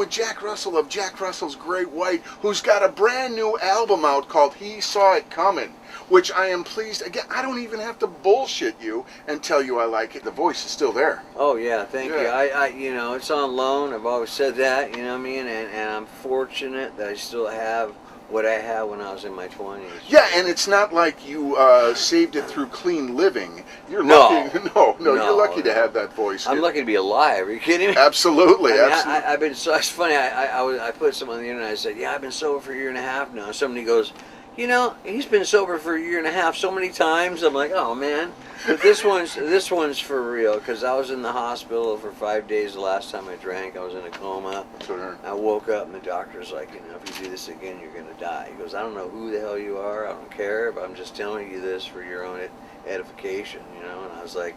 with Jack Russell of Jack Russell's Great White, who's got a brand new album out called He Saw It Coming, which I am pleased. Again, I don't even have to bullshit you and tell you I like it. The voice is still there. Oh yeah, thank you. I you know, it's on loan. I've always said that. You know what I mean? And I'm fortunate that I still have what I had when I was in my 20s. Yeah, and it's not like you saved it through clean living. You're lucky. No, you're lucky to have that voice. I'm lucky to be alive. Are you kidding me? Absolutely, absolutely. I've been so. It's funny. I put something on the internet. I said, "Yeah, I've been sober for a year and a half now." Somebody goes, "You know, he's been sober for a year and a half so many times." I'm like, "Oh man," but this one's for real, because I was in the hospital for 5 days the last time I drank. I was in a coma. Sure. I woke up and the doctor's like, "You know, if you do this again, you're gonna die." He goes, "I don't know who the hell you are. I don't care, but I'm just telling you this for your own edification." You know, and I was like,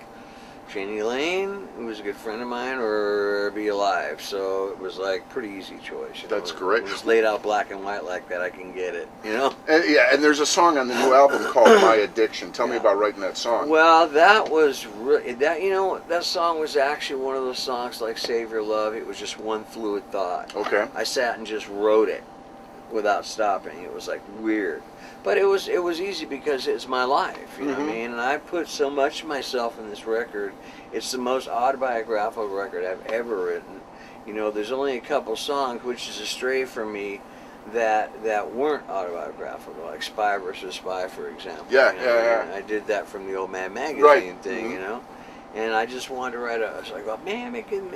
Janie Lane, who was a good friend of mine, or be alive. So it was like pretty easy choice. You know? That's great. It was laid out black and white like that. I can get it. You know. And there's a song on the new album called My Addiction. Tell me about writing that song. Well, that was that song was actually one of those songs like Save Your Love. It was just one fluid thought. Okay. I sat and just wrote it without stopping. It was like weird. But it was easy because it's my life, you know what I mean? And I put so much of myself in this record. It's the most autobiographical record I've ever written. You know, there's only a couple songs, which is a stray from me, that weren't autobiographical, like Spy versus Spy, for example. Yeah, you know, yeah. I did that from the Old Man magazine thing, you know? And I just wanted to write I was like, oh man,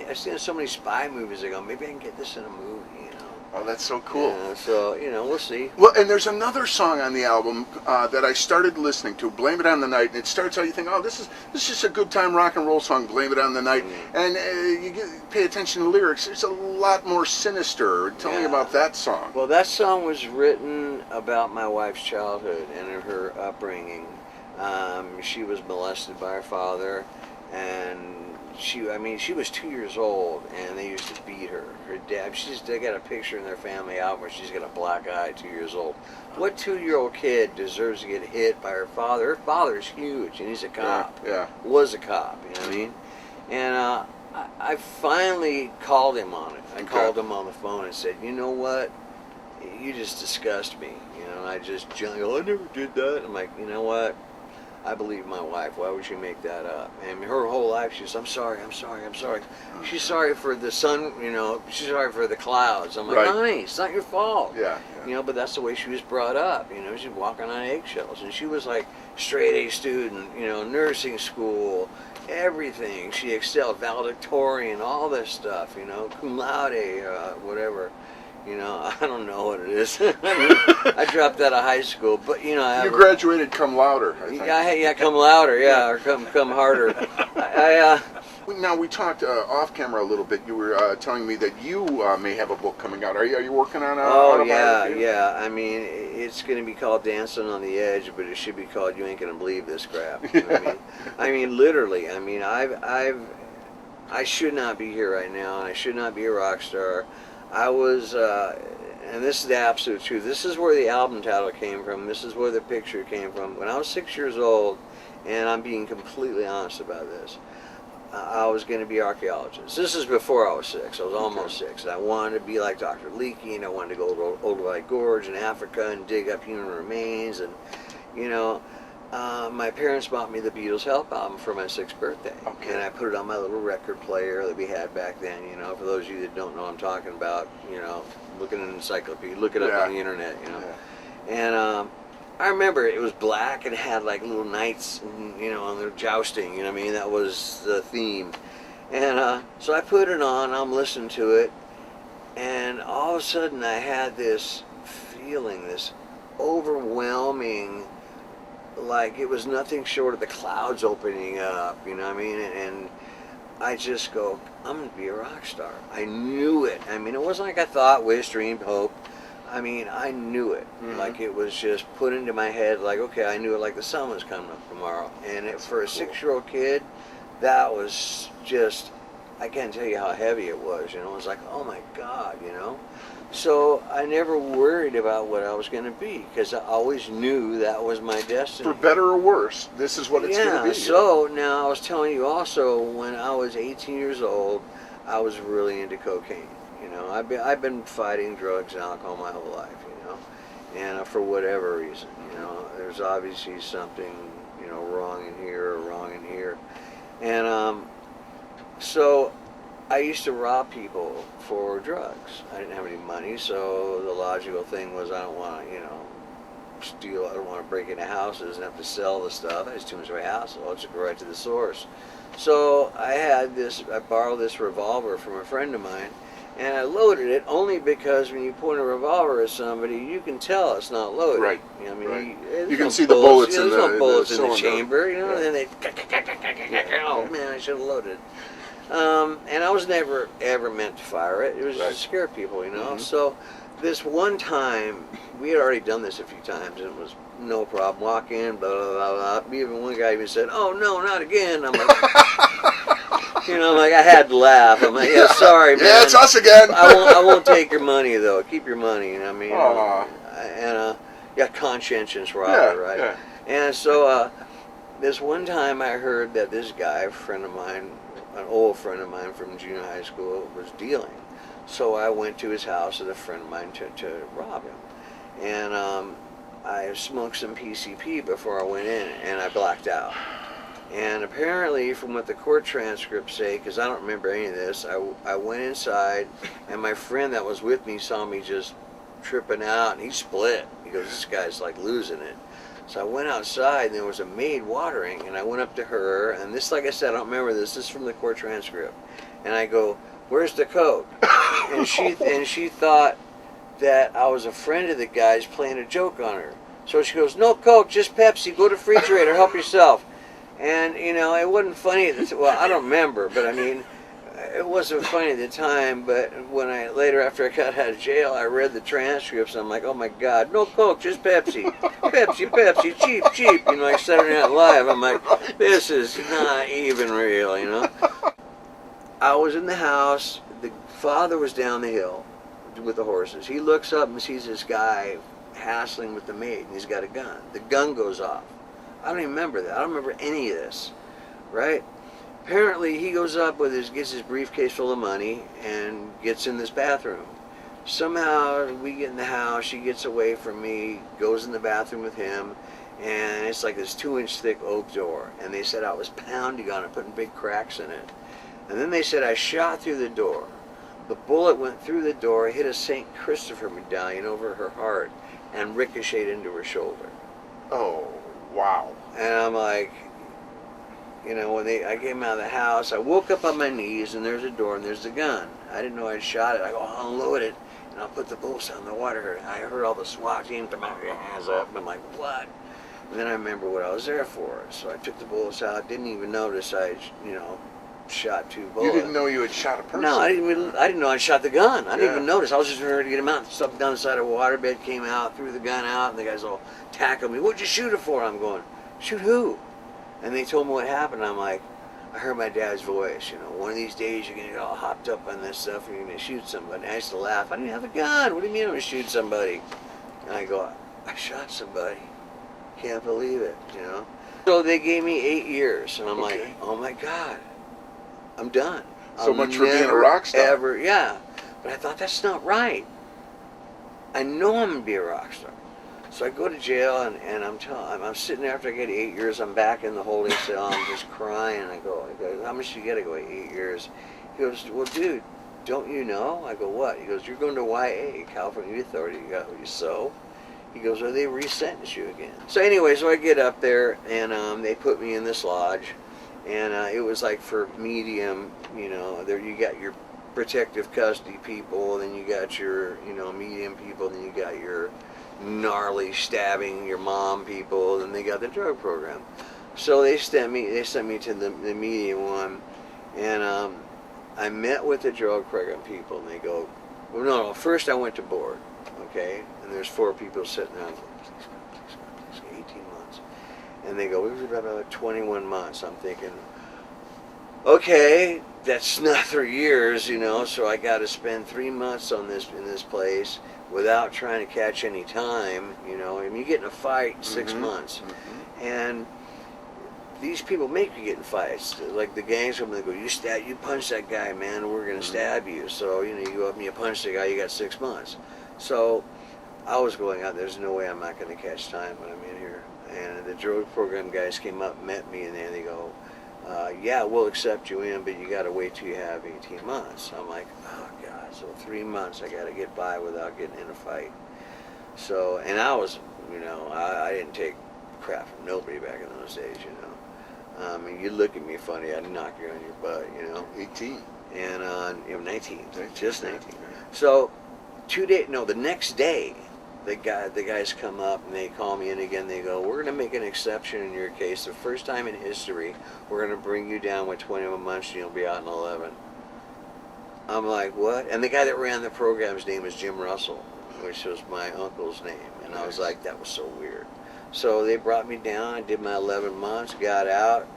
I've seen so many spy movies. I go, maybe I can get this in a movie, you know? Oh, that's so cool. Yeah, so, you know, we'll see. Well, and there's another song on the album that I started listening to, Blame It on the Night, and it starts out, you think, oh, this is just a good time rock and roll song, Blame It on the Night, and pay attention to the lyrics, it's a lot more sinister. Tell me about that song. Well, that song was written about my wife's childhood and her upbringing. She was molested by her father, and she was 2 years old, and they used to beat her. Her dad, they got a picture in their family album where she's got a black eye, 2 years old. What 2-year-old kid deserves to get hit by her father? Her father's huge, and he's a cop. Yeah. Was a cop, you know what I mean? And I finally called him on it. I called him on the phone and said, you know what? You just disgust me. You know, and I just I never did that. I'm like, you know what? I believe my wife. Why would she make that up? And her whole life, she's, I'm sorry. She's sorry for the sun, you know, she's sorry for the clouds. I'm like, honey, it's not your fault. Yeah. You know, but that's the way she was brought up. You know, she's walking on eggshells. And she was like straight A student, you know, nursing school, everything. She excelled, valedictorian, all this stuff, you know, cum laude, whatever. You know, I don't know what it is. I dropped out of high school, but you know, you graduated cum louder. I think. Yeah, come louder, or come harder. Now we talked off camera a little bit. You were telling me that you may have a book coming out. Are you working on a? Oh yeah. I mean, it's going to be called Dancing on the Edge, but it should be called You Ain't Gonna Believe This Crap. You know what I mean? I mean, literally. I mean, I should not be here right now, and I should not be a rock star. I was, and this is the absolute truth. This is where the album title came from. This is where the picture came from. When I was 6 years old, and I'm being completely honest about this, I was going to be an archaeologist. This is before I was 6. I was almost 6. And I wanted to be like Dr. Leakey, and I wanted to go to Old White Gorge in Africa and dig up human remains. And, you know, my parents bought me the Beatles' Help album for my 6th birthday. And I put it on my little record player that we had back then, you know. For those of you that don't know what I'm talking about, you know, look at an encyclopedia, look it up on the internet, you know. And I remember it was black and it had like little knights, you know, and they're jousting, you know what I mean? That was the theme. And so I put it on, I'm listening to it, and all of a sudden I had this feeling, this overwhelming, like it was nothing short of the clouds opening up, you know what I mean? And I just go, I'm going to be a rock star. I knew it. I mean, it wasn't like I thought, wished, dreamed, hoped. I mean, I knew it. Like it was just put into my head, like, okay, I knew it like the sun was coming up tomorrow. And for a 6-year-old kid, that was just, I can't tell you how heavy it was, you know. It was like, oh my God, you know. So I never worried about what I was going to be, because I always knew that was my destiny. For better or worse, this is what it's going to be. So now I was telling you also, when I was 18 years old, I was really into cocaine. You know, I've been fighting drugs and alcohol my whole life. You know, and for whatever reason, you know, there's obviously something, you know, wrong in here or wrong in here, and so I used to rob people for drugs. I didn't have any money, so the logical thing was I don't want to, you know, steal. I don't want to break into houses and have to sell the stuff. It's too much of a hassle. I'll just go right to the source. So I borrowed this revolver from a friend of mine, and I loaded it only because when you point a revolver at somebody, you can tell it's not loaded. Right. You know, I mean, right. You can see the bullets in the there's no bullets in the cylinder. chamber. You know, Yeah. and then oh man, I should have loaded. And I was never ever meant to fire it. It was just to scare people, you know. Mm-hmm. So this one time, we had already done this a few times, and it was no problem. Walk in, blah blah blah blah. Even one guy even said, "Oh no, not again." I'm like, you know, I'm like, I had to laugh. I'm like, yeah, sorry, man. Yeah, it's us again. I won't take your money though. Keep your money. You know what I mean? Aww. And yeah, conscientious robber, right? Yeah. And so this one time, I heard that this guy, a friend of mine, an old friend of mine from junior high school, was dealing. So I went to his house with a friend of mine to rob him. And I smoked some PCP before I went in, and I blacked out. And apparently, from what the court transcripts say, because I don't remember any of this, I went inside, and my friend that was with me saw me just tripping out, and he split. He goes, this guy's like losing it. So I went outside, and there was a maid watering, and I went up to her, and this, like I said, I don't remember this. This is from the court transcript. And I go, where's the Coke? And she thought that I was a friend of the guy's playing a joke on her. So she goes, no Coke, just Pepsi. Go to the refrigerator, help yourself. And, you know, it wasn't funny at the time. Well, I don't remember, but I mean, it wasn't funny at the time. But when later after I got out of jail, I read the transcripts, and I'm like, oh my God, no Coke, just Pepsi. Pepsi, cheap, cheap. You know, like Saturday Night Live. I'm like, this is not even real, you know. I was in the house. The father was down the hill with the horses. He looks up and sees this guy hassling with the maid, and he's got a gun. The gun goes off. I don't even remember that. I don't remember any of this, right? Apparently, he goes up gets his briefcase full of money and gets in this bathroom. Somehow, we get in the house. She gets away from me, goes in the bathroom with him, and it's like this 2-inch thick oak door. And they said I was pounding on it, putting big cracks in it. And then they said I shot through the door. The bullet went through the door, hit a St. Christopher medallion over her heart, and ricocheted into her shoulder. Oh, wow. And I'm like, you know, when I came out of the house, I woke up on my knees, and there's a door, and there's the gun. I didn't know I'd shot it. I go, I'll unload it, and I'll put the bullets on the water. I heard all the SWAT team come out with their hands up, and I'm like, what? And then I remember what I was there for. So I took the bullets out, didn't even notice I, you know, shot 2 bullets. You didn't know you had shot a person? No, I didn't know I shot the gun. I didn't even notice. I was just ready to get him out. Stuff down the side of a waterbed, came out, threw the gun out, and the guys all tackled me. What'd you shoot it for? I'm going, shoot who? And they told me what happened. I'm like, I heard my dad's voice. You know, one of these days you're going to get all hopped up on this stuff and you're going to shoot somebody. I used to laugh. I didn't have a gun. What do you mean I'm going to shoot somebody? And I go, I shot somebody. Can't believe it, you know. So they gave me 8 years. And I'm like, oh my God. I'm done. So much for being a rock star. Ever, yeah. But I thought, that's not right. I know I'm going to be a rock star. So I go to jail, and I'm sitting there after I get 8 years. I'm back in the holding cell. I'm just crying. I go, how much do you get? I go, 8 years. He goes, well, dude, don't you know? I go, what? He goes, you're going to YA, California Youth Authority. You go, so? He goes, they re-sentence you again. So anyway, so I get up there, and they put me in this lodge. And it was like for medium, you know, there you got your protective custody people, then you got your, you know, medium people, then you got your gnarly stabbing your mom people, then they got the drug program. So they sent me to the medium one, and I met with the drug program people, and they go, well, no, first I went to board, okay, and there's 4 people sitting there. 18 months. And they go, we were about 21 months. I'm thinking, okay, that's not 3 years, you know, so I got to spend 3 months in this place without trying to catch any time, you know. I mean, you get in a fight 6 months. And these people make you get in fights. Like the gangs come and they go, you punch that guy, man, we're gonna stab you. So you go up and you punch the guy, you got 6 months. So I was going out. There's no way I'm not gonna catch time when I'm in here. And the drug program guys came up, met me, and they go, yeah, we'll accept you in, but you got to wait till you have 18 months. I'm like, oh God, so 3 months I got to get by without getting in a fight. So, and I was, I didn't take crap from nobody back in those days, and you look at me funny, I'd knock you on your butt, 18. And 19, just 19. So, the next day, the guys come up and they call me in again. They go, we're going to make an exception in your case. The first time in history, we're going to bring you down with 21 months and you'll be out in 11. I'm like, what? And the guy that ran the program's name is Jim Russell, which was my uncle's name. And I was like, that was so weird. So they brought me down. I did my 11 months, got out.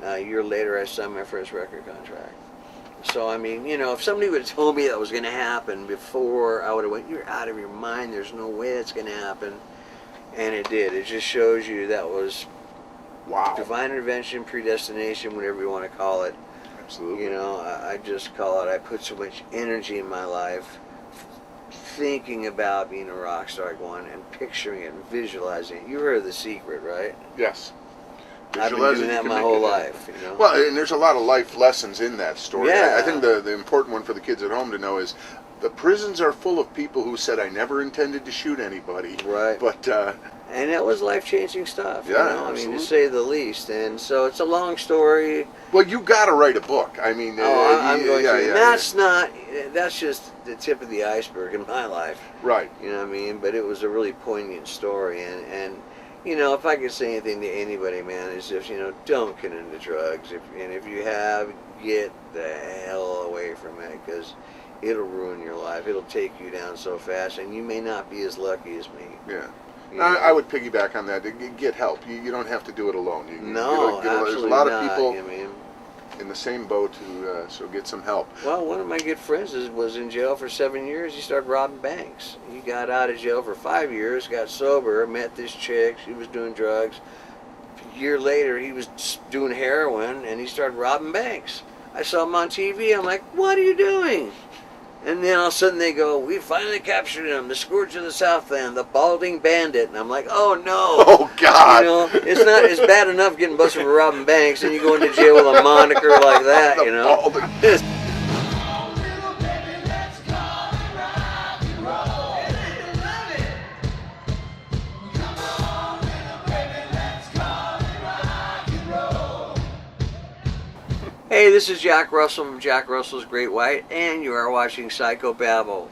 A year later, I signed my first record contract. So, if somebody would have told me that was going to happen before, I would have went, you're out of your mind. There's no way it's going to happen. And it did. It just shows you that was divine intervention, predestination, whatever you want to call it. Absolutely. I just call it, I put so much energy in my life thinking about being a rock star going and picturing it and visualizing it. You heard The Secret, right? Yes. I've been doing that my whole life, Well, and there's a lot of life lessons in that story. Yeah. I think the important one for the kids at home to know is the prisons are full of people who said, I never intended to shoot anybody. Right. But, and that was life-changing stuff, yeah, to say the least. And so it's a long story. Well, you got to write a book. I'm going to. That's just the tip of the iceberg in my life. Right. But it was a really poignant story. And if I could say anything to anybody, man, is just, don't get into drugs. If you have, get the hell away from it, because it'll ruin your life. It'll take you down so fast, and you may not be as lucky as me. Yeah. I would piggyback on that. Get help. You don't have to do it alone. Absolutely there's a lot not. of people in the same boat so get some help. Well, one of my good friends was in jail for 7 years. He started robbing banks. He got out of jail for 5 years, got sober, met this chick. She was doing drugs. A year later, he was doing heroin, and he started robbing banks. I saw him on TV. I'm like, what are you doing? And then all of a sudden they go, we finally captured him, the Scourge of the Southland, the Balding Bandit. And I'm like, oh no. Oh God. It's bad enough getting busted for robbing banks, and you go into jail with a moniker like that, Balding. Hey, this is Jack Russell from Jack Russell's Great White, and you are watching Psycho Babble.